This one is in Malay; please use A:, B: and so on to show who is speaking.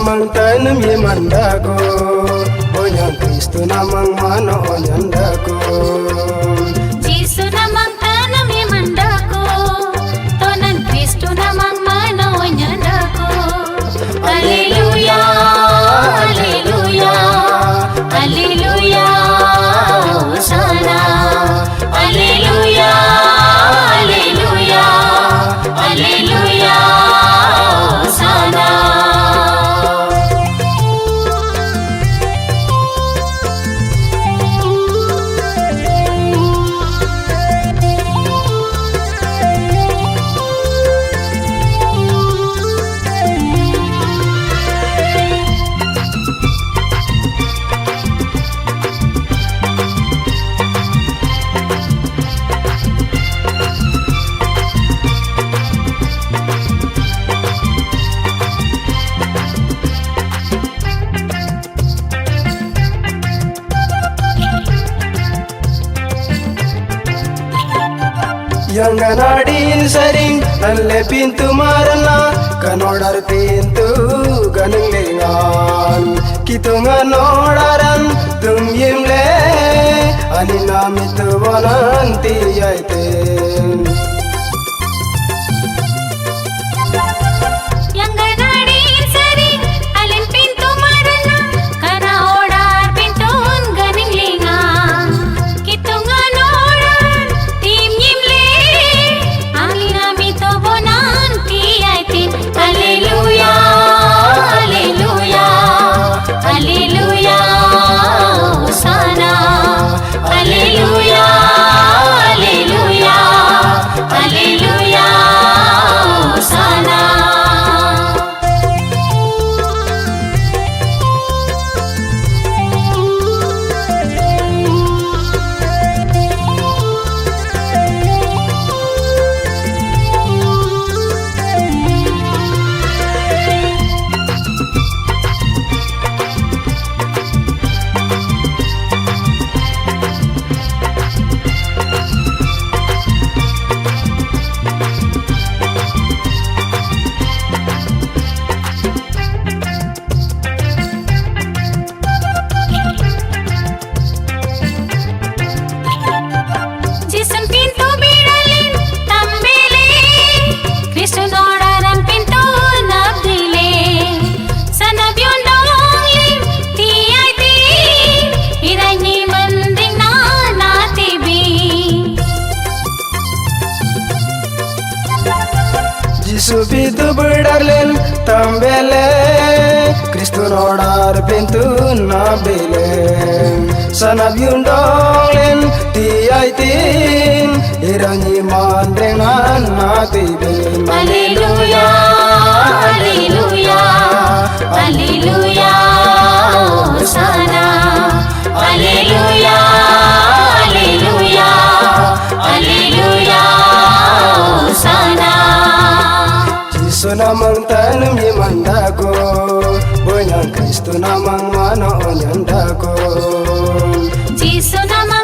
A: namang tanam yemandako, onyang Kristo namang mano onyandako.
B: Jisu namang tanam yemandako, tonan Kristo namang mano onyandako. Haleluya, haleluya, haleluya, Hosana. Haleluya, haleluya, haleluya, Hosana.
A: Yang ganadin sering nalle pintu marana kanodar pintu ganeng lengan kitu nganodaran tum yimle ani namit wananti yaite.
B: Yang ganadin sering alin pintu marana kana odar pintun ganing lingan kitu nganodan tim yimle ali nami to bonan tiaiti. Haleluya, haleluya, haleluya, Hosana. Haleluya, haleluya, haleluya, Hosana. Jisun pintu bidalin tambile, Kristo nodaran pintu nabdile. Sana biondonglim tiaiti, iranyi mending na natibi.
A: Jisu pintu berdarlen tambele, Kristo nodar pintu nabele. Sana biundonglen tiaitin, iranyi mandrengan natibin.
B: Haleluya, haleluya, haleluya, Hosana. Haleluya, haleluya, haleluya, Hosana.
A: Jisu namang tanam yemandako, onyang Kristo namang mano onyandako.
B: Jisu nama